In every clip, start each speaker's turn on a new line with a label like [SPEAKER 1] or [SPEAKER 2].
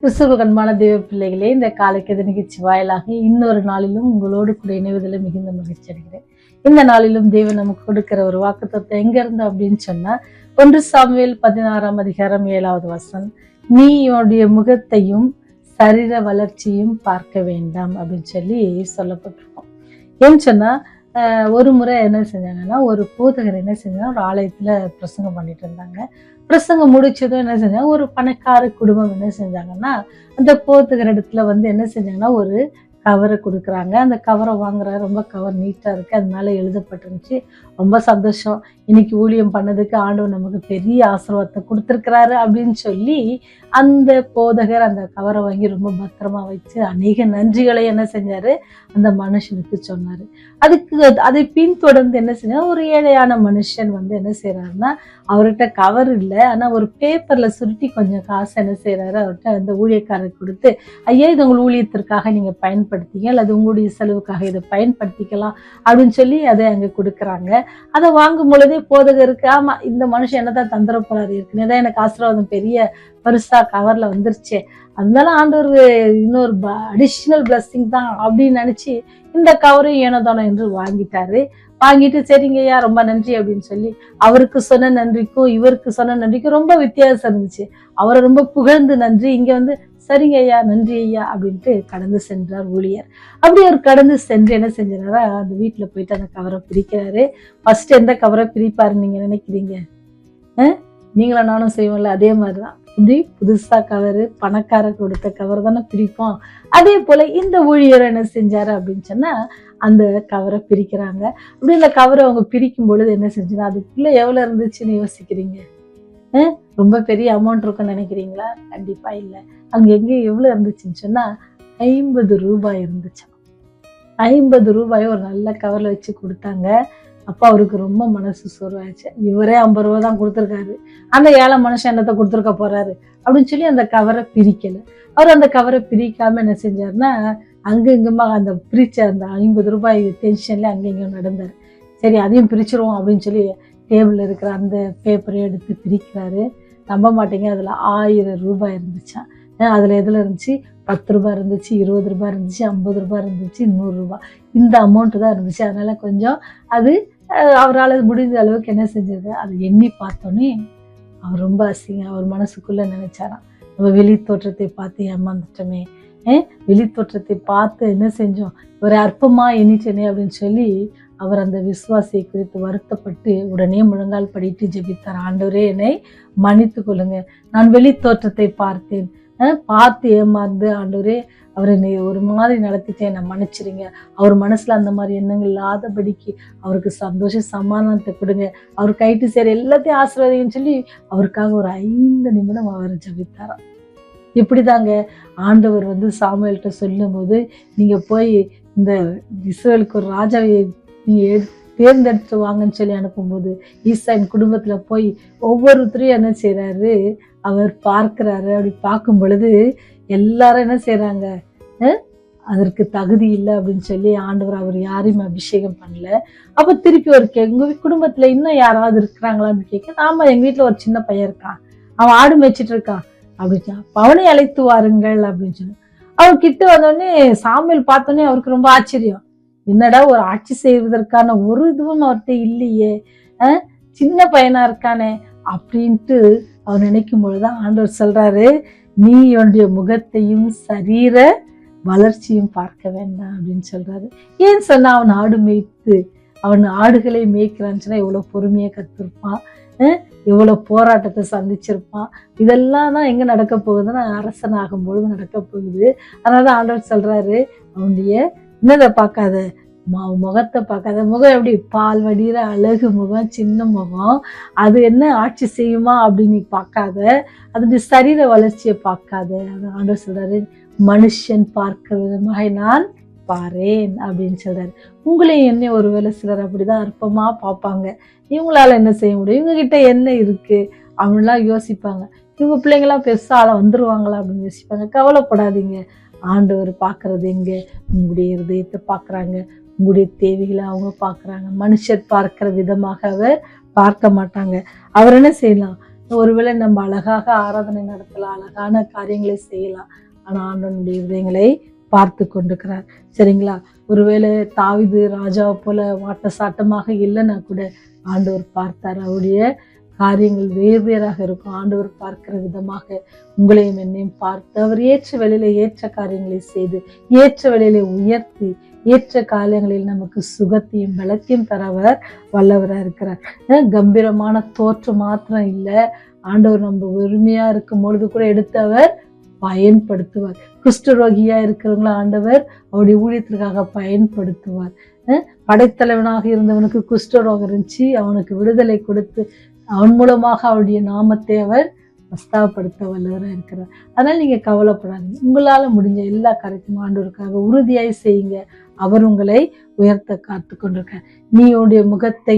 [SPEAKER 1] கிறிஸ்துவுக்கு அன்பான தேவ பிள்ளைகளே, இந்த காலைக்கெது நிகழ்ச்சி வாயிலாக இன்னொரு நாளிலும் உங்களோடு கூட இணைவதில் மிகுந்த மகிழ்ச்சி அடைகிறேன். இந்த நாளிலும் தேவன் நமக்கு கொடுக்கிற ஒரு வாக்குத்தத்தம் எங்க இருந்து அப்படின்னு சொன்னா, 1 சாமுவேல் 16ஆம் அதிகாரம் 7வது வசனம், நீ உன்னுடைய முகத்தையும் சரீர வளர்ச்சியும் பார்க்க வேண்டாம் அப்படின்னு சொல்லி சொல்லப்பட்டிருக்கோம். ஏன்னு சொன்னா, ஒரு முறை என்ன செஞ்சாங்கன்னா, ஒரு போதகர் என்ன செஞ்சாங்க, ஒரு ஆலயத்துல பிரசங்கம் பண்ணிட்டு இருந்தாங்க. பிரசங்கம் முடிச்சதும் என்ன செஞ்சாங்க, ஒரு பணக்கார குடும்பம் என்ன செஞ்சாங்கன்னா, அந்த போதகர் இடத்துல என்ன செஞ்சாங்கன்னா, ஒரு கவரை கொடுக்குறாங்க. அந்த கவரை வாங்குற, ரொம்ப கவர் நீட்டா இருக்கு, அது மேல எழுதப்பட்டிருந்துச்சு. ரொம்ப சந்தோஷம், இன்னைக்கு ஊழியம் பண்ணதுக்கு ஆண்டவர் நமக்கு பெரிய ஆசீர்வாதத்தை கொடுத்துருக்கிறாரு அப்படின்னு சொல்லி அந்த போதகர் அந்த கவரை வாங்கி ரொம்ப பத்திரமா வச்சு அநேக நன்றிகளை என்ன செஞ்சாரு, அந்த மனுஷனுக்கு சொன்னாரு. அதை பின்தொடர்ந்து என்ன செஞ்சா, ஒரு ஏழையான மனுஷன் என்ன செய்யறாருன்னா, அவர்கிட்ட கவர் இல்லை, ஆனா ஒரு பேப்பர்ல சுருட்டி கொஞ்சம் காசு என்ன செய்யறாரு, அவர்கிட்ட அந்த ஊழியக்காரருக்கு கொடுத்து, ஐயா இது உங்கள் ஊழியத்திற்காக நீங்க பயன்படுத்திங்க, அல்லது உங்களுடைய செலவுக்காக இதை பயன்படுத்திக்கலாம் அப்படின்னு சொல்லி அதை அங்க கொடுக்குறாங்க. அதை வாங்கும் பொழுதே போதகருக்கு, ஆமா இந்த மனுஷன் என்னதான் தந்துட போறாரு, இருக்குன்னு எனக்கு ஆசீர்வாதம் பெரிய பெருசா கவர்ல வந்துருச்சு, அதனால ஆண்டவர் இன்னொரு அடிஷனல் பிளஸ்ஸிங் தான் அப்படின்னு நினைச்சு இந்த கவரையும் ஏனோதானோ என்று வாங்கிட்டாரு. வாங்கிட்டு சரிங்க ஐயா ரொம்ப நன்றி அப்படின்னு சொல்லி அவருக்கு சொன்ன நன்றிக்கும் இவருக்கு சொன்ன நன்றிக்கும் ரொம்ப வித்தியாசம் இருந்துச்சு. அவரை ரொம்ப புகழ்ந்து நன்றி, இங்க சரிங்க ஐயா நன்றி ஐயா அப்படின்ட்டு கடந்து சென்றார் ஊழியர். அப்படி அவர் கடந்து சென்று என்ன செஞ்சாரா, அந்த வீட்டுல போயிட்டு அந்த கவரை பிரிக்கிறாரு. ஃபர்ஸ்ட் எந்த கவரை பிரிப்பாருன்னு நீங்க நினைக்கிறீங்க? நீங்களா நானும் செய்வோம்ல, அதே மாதிரிதான். இப்படி புதுசா கவரு, பணக்காரர் கொடுத்த கவர் தானே பிரிப்போம். அதே போல இந்த ஊழியர் என்ன செஞ்சாரு அப்படின்னு சொன்னா, அந்த கவரை பிரிக்கிறாங்க. அப்படி இந்த கவரை அவங்க பிரிக்கும் பொழுது என்ன செஞ்சுன்னா, அதுக்குள்ள எவ்வளவு இருந்துச்சுன்னு யோசிக்கிறீங்க? ரொம்ப பெரிய அமௌண்ட் இருக்குன்னு நினைக்கிறீங்களா? கண்டிப்பா இல்லை. அங்க எங்க எவ்வளவு இருந்துச்சுன்னு சொன்னா, 50 ரூபாய் இருந்துச்சு. 50 ரூபாய் ஒரு நல்ல கவர்ல வச்சு கொடுத்தாங்க. அப்ப அவருக்கு ரொம்ப மனசு சோர்வாயிடுச்சு. இவரே 50 ரூபாய் தான் கொடுத்துருக்காரு, அந்த ஏழை மனுஷன் என்னத்தை கொடுத்துருக்க போறாரு அப்படின்னு சொல்லி அந்த கவரை பிரிக்கல. அவர் அந்த கவரை பிரிக்காம என்ன செஞ்சாருன்னா, அங்க இங்குமா அந்த பிரிச்ச அந்த 50 ரூபாய் டென்ஷன்ல அங்க இங்க நடந்தாரு. சரி அதையும் பிரிச்சிருவோம் அப்படின்னு சொல்லி டேபிள்ல இருக்கிற அந்த பேப்பரை எடுத்து பிரிக்கிறாரு. நம்ப மாட்டீங்க, அதுல 1000 ரூபாய் இருந்துச்சா. அதுல எதுல இருந்துச்சு, 10 ரூபாய் இருந்துச்சு, 20 ரூபாய் இருந்துச்சு, 50 ரூபாய் இருந்துச்சு, 100 ரூபாய், இந்த அமௌண்ட் தான் இருந்துச்சு. அதனால கொஞ்சம் அது அவரால் முடிஞ்ச அளவுக்கு என்ன செஞ்சது, அதை எண்ணி பார்த்தோன்னே அவர் ரொம்ப அவர் மனசுக்குள்ள நினைச்சாராம், நம்ம வெளி தோற்றத்தை பார்த்து ஏமாந்துட்டோமே, வெளி தோற்றத்தை பார்த்து என்ன செஞ்சோம், ஒரு அற்பமா எண்ணிட்டேனே அப்படின்னு சொல்லி அவர் அந்த விசுவாசியை குறித்து வருத்தப்பட்டு உடனே முழங்கால் படிட்டு ஜெபித்தார். ஆண்டவரே என்னை மன்னித்து கொள்ளுங்க, நான் வெளி தோற்றத்தை பார்த்தேன், பார்த்து ஏமாந்து ஆண்டவரே அவரை ஒரு மாதிரி நடத்திட்டேன், நான் மன்னிச்சிருங்க. அவர் மனசுல அந்த மாதிரி எண்ணங்கள் இல்லாதபடிக்கு அவருக்கு சந்தோஷ சமாதானத்தை கொடுங்க, அவர் கைட்டு சேர எல்லாத்தையும் ஆசீர்வாதம்னு சொல்லி அவருக்காக ஒரு 5 நிமிடம் அவர் ஜெபித்தாராம். இப்படிதாங்க ஆண்டவர் சாமுவேல்கிட்ட சொல்லும் போது, நீங்க போய் இந்த இஸ்ரவேலுக்கு ஒரு ராஜாவை நீங்க தேர்ந்தெடுத்து வாங்கன்னு சொல்லி அனுப்பும்போது, ஈசாயின் குடும்பத்துல போய் ஒவ்வொருத்தரையும் என்ன செய்யறாரு, அவர் பார்க்கிறாரு. அப்படி பார்க்கும் பொழுது எல்லாரும் என்ன செய்யறாங்க, அதற்கு தகுதி இல்லை அப்படின்னு சொல்லி ஆண்டவர் அவர் யாரையும் அபிஷேகம் பண்ணல. அப்ப திருப்பி ஒரு உங்க குடும்பத்துல இன்னும் யாராவது இருக்கிறாங்களா அப்படின்னு கேட்க, ஆமா எங்க வீட்டுல ஒரு சின்ன பையன் இருக்கான், அவன் ஆடு மேய்ச்சிட்டு இருக்கான் அப்படின்னு, அவனை அழைத்து வாருங்கள் அப்படின்னு சொல்லி அவர் கிட்ட வந்தோடனே சாமுவேல் பார்த்தோன்னே அவருக்கு ரொம்ப ஆச்சரியம். என்னடா ஒரு ஆட்சி செய்வதற்கான ஒரு இதுவும் அவர்கிட்ட இல்லையே, சின்ன பையனா இருக்கானே அப்படின்ட்டு அவர் நினைக்கும் பொழுதுதான் ஆண்டவர் சொல்றாரு, நீ உன்னுடைய முகத்தையும் சரீர வளர்ச்சியும் பார்க்க வேண்டாம் அப்படின்னு சொல்றாரு. ஏன் சொன்னா, அவன் ஆடு மேய்த்து அவன் ஆடுகளை மேய்க்கிறான்னு சொன்னா எவ்வளவு பொறுமையா கத்திருப்பான், எவ்வளவு போராட்டத்தை சந்திச்சிருப்பான். இதெல்லாம் தான் எங்க நடக்க போகுதுன்னா, அரசன் ஆகும் பொழுது நடக்க போகுது. அதனால ஆண்டவர் சொல்றாரு, அவனுடைய என்னதை பார்க்காத, முகத்தை பார்க்காத. முகம் எப்படி, பால் வடிகிற அழகு முகம், சின்ன முகம், அது என்ன ஆட்சி செய்யுமா அப்படின்னு நீ பார்க்காத, அதனுடைய சரீர வளர்ச்சியை பார்க்காத. அது ஆண்டவர் சொல்றாரு, மனுஷன் பார்க்கிற விதமாக நான் பாரேன் அப்படின்னு சொல்றாரு. உங்களையும் என்ன ஒருவேளை சிலர் அப்படிதான் அற்பமா பார்ப்பாங்க. இவங்களால என்ன செய்ய முடியும், இவங்க கிட்ட என்ன இருக்கு அப்படின்லாம் யோசிப்பாங்க. இவங்க பிள்ளைங்களாம் பெருசால வந்துருவாங்களா அப்படின்னு யோசிப்பாங்க. கவலைப்படாதீங்க, ஆண்டவர் பார்க்கறது எங்க, உங்களுடைய இருதயத்தை பார்க்கறாங்க, உங்களுடைய தேவைகளை அவங்க பார்க்கறாங்க. மனுஷர் பார்க்கிற விதமாக அவர் பார்க்க மாட்டாங்க. அவர் என்ன செய்யலாம், ஒருவேளை நம்ம அழகாக ஆராதனை நடத்தலாம், அழகான காரியங்களை செய்யலாம். ஆனா ஆண்டவனுடைய இதயங்களை பார்த்து கொண்டிருக்கிறார். சரிங்களா? ஒருவேளை தாவீது ராஜாவை போல வாட்ட சாட்டமாக இல்லைன்னா கூட ஆண்டவர் பார்த்தார். அவருடைய காரியங்கள் வேறு வேறாக இருக்கும். ஆண்டவர் பார்க்கிற விதமாக உங்களையும் என்னையும் பார்த்து அவர் ஏற்ற வேளையில ஏற்ற காரியங்களை செய்து ஏற்ற வேளையில உயர்த்தி ஏற்ற காலங்களில் நமக்கு சுகத்தையும் பலத்தையும் தரவர் வல்லவராக இருக்கிறார். கம்பீரமான தோற்றம் மாத்திரம் இல்லை, ஆண்டவர் நம்ம வெறுமையா இருக்கும் பொழுது கூட எடுத்து அவர் பயன்படுத்துவார். குஷ்டரோகியா இருக்கிறவங்கள ஆண்டவர் அவருடைய ஊழியத்திற்காக பயன்படுத்துவார். படைத்தலைவனாக இருந்தவனுக்கு குஷ்டரோகம் இருந்துச்சு, அவனுக்கு விடுதலை கொடுத்து அவன் மூலமாக அவருடைய நாமத்தை அவர் பிரஸ்தாபப்படுத்த வல்லவராக இருக்கிறார். அதனால நீங்க கவலைப்படாதீங்க. உங்களால முடிஞ்ச எல்லா காரியத்தையும் ஆண்டவருக்காக உறுதியாய் செய்யுங்க. அவர் உங்களை உயர்த்த காத்து கொண்டிருக்க. நீ உன்னுடைய முகத்தை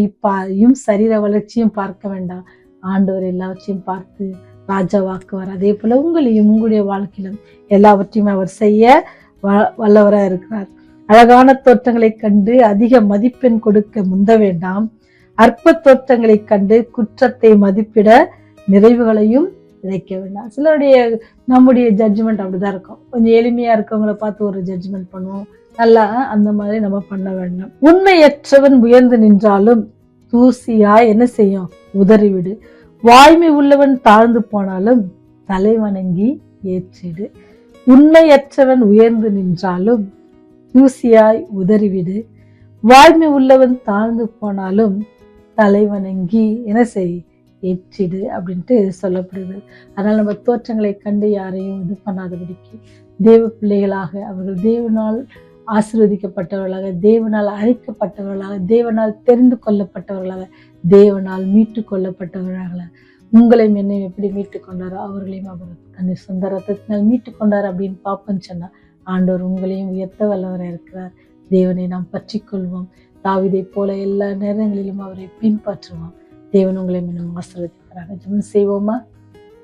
[SPEAKER 1] சரீர வளர்ச்சியும் பார்க்க வேண்டாம். ஆண்டவர் எல்லாவற்றையும் பார்த்து ராஜாவாக்குவார். அதே போல உங்களையும் உங்களுடைய வாழ்க்கையிலும் எல்லாவற்றையும் அவர் செய்ய வல்லவராக இருக்கிறார். அழகான தோற்றங்களை கண்டு அதிக மதிப்பெண் கொடுக்க முந்த வேண்டாம். அற்ப தோற்றங்களை கண்டு குற்றத்தை மதிப்பிட நிறைவுகளையும் விதைக்க வேண்டாம். சிலருடைய நம்முடைய ஜட்ஜ்மெண்ட் அப்படிதான் இருக்கும். கொஞ்சம் எளிமையா இருக்கவங்களை பார்த்து ஒரு ஜட்ஜ்மெண்ட் பண்ணுவோம். நல்லா அந்த மாதிரி நம்ம பண்ண வேண்டாம். உண்மையற்றவன் உயர்ந்து நின்றாலும் தூசியாய் என்ன செய்யும்? உதறிவிடு. வாய்மை உள்ளவன் தாழ்ந்து போனாலும் தலை வணங்கி ஏற்றிடு. உண்மையற்றவன் உயர்ந்து நின்றாலும் தூசியாய் உதறிவிடு. வாய்மை உள்ளவன் தாழ்ந்து போனாலும் தலை வணங்கி என்ன செய்? ஏற்றிடு அப்படின்ட்டு சொல்லப்படுகிறது. அதனால நம்ம தோற்றங்களை கண்டு யாரையும் இது பண்ணாதபடிக்கு தேவ பிள்ளைகளாக அவர்கள் தேவனால் ஆசீர்வதிக்கப்பட்டவர்களாக, தேவனால் அழைக்கப்பட்டவர்களாக, தேவனால் தெரிந்து கொள்ளப்பட்டவர்களாக, தேவனால் மீட்டு கொள்ளப்பட்டவர்களாக உங்களையும் என்னையும் எப்படி மீட்டு கொண்டாரோ அவர்களையும் அவர் தன்னை சொந்த ரத்தத்தினால் மீட்டு கொண்டார் அப்படின்னு பார்ப்போன்னு சொன்னா ஆண்டவர் உங்களையும் உயர்த்த வல்லவராக இருக்கிறார். தேவனை நாம் பற்றி கொள்வோம். தாவீதை போல எல்லா நேரங்களிலும் அவரை பின்பற்றுவோம். தேவன் உங்களை இன்னும் ஆசீர்வதிக்கிறாங்க. ஜெபம் செய்வோமா?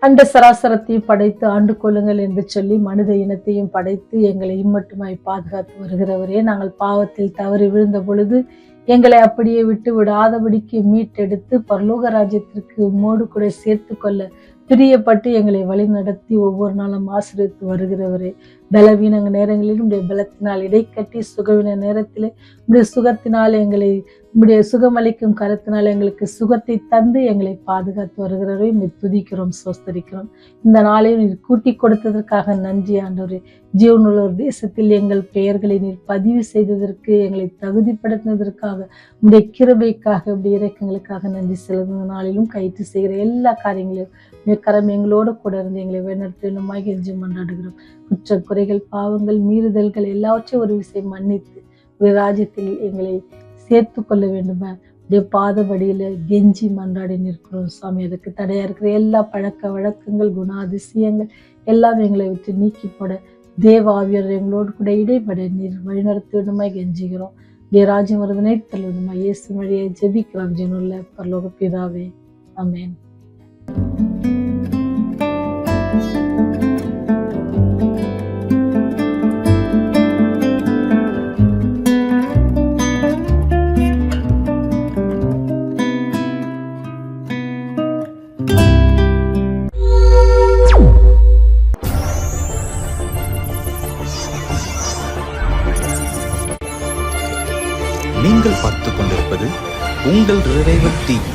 [SPEAKER 1] அண்ட சராசரத்தையும் படைத்து ஆண்டு கொள்ளுங்கள் என்று சொல்லி மனித இனத்தையும் படைத்து எங்களை இம்மட்டுமாய் பாதுகாத்து வருகிறவரே, நாங்கள் பாவத்தில் தவறி விழுந்த பொழுது எங்களை அப்படியே விட்டு விடாதபடிக்கு மீட்டெடுத்து பரலோக ராஜ்யத்திற்கு உம்மோடு கூட சேர்த்து கொள்ள பிரியப்பட்டு எங்களை வழி நடத்தி ஒவ்வொரு நாளும் ஆசீர்வதித்து வருகிறவரே, பலவீன நேரங்களில் உடைய பலத்தினால் இடைக்கட்டி சுகவீன நேரத்திலே உடைய சுகத்தினால் எங்களை உடைய சுகமளிக்கும் கருத்தினால் எங்களுக்கு சுகத்தை தந்து எங்களை பாதுகாத்து வருகிறவரை துதிக்கிறோம், சோஸ்தரிக்கிறோம். இந்த நாளையும் நீர் கூட்டி கொடுத்ததற்காக நன்றி ஆண்டவரே. ஜீவனுள்ள ஒரு தேசத்தில் எங்கள் பெயர்களை நீர் பதிவு செய்ததற்கு, எங்களை தகுதிப்படுத்தினதற்காக, உடைய கிருபைக்காக, உடைய இறக்கங்களுக்காக நன்றி செலுத்தும். நாளிலும் கைத்து செய்கிற எல்லா காரியங்களையும் கரம் எங்களோடு கூட இருந்து எங்களை வழிநடத்தி கெஞ்சி மன்றாடுகிறோம். குற்ற குறைகள், பாவங்கள், மீறுதல்கள் எல்லாவற்றையும் ஒரு விஷயம் மன்னித்து ஒரு ராஜ்யத்தில் எங்களை சேர்த்து கொள்ள வேண்டுமா பாதபடியில கெஞ்சி மன்றாடி நிற்கிறோம் சுவாமி. அதுக்கு தடையா இருக்கிற எல்லா பழக்க வழக்கங்கள், குணாதிசயங்கள் எல்லாம் எங்களை விட்டு நீக்கி போட தேவ ஆவியர் எங்களோடு கூட இடைப்பட நீர் வழிநடத்த வேண்டுமா கெஞ்சுகிறோம். ராஜ்யம் வருவதனை தள்ள வேண்டுமா இயேசு வழியை ஜெபிக்கிறோம் ஜெனுள்ள பரலோக பிதாவே, ஆமென்.
[SPEAKER 2] நீங்கள் பார்த்துக் கொண்டிருப்பது உங்கள் ரிவைவல் டிவி.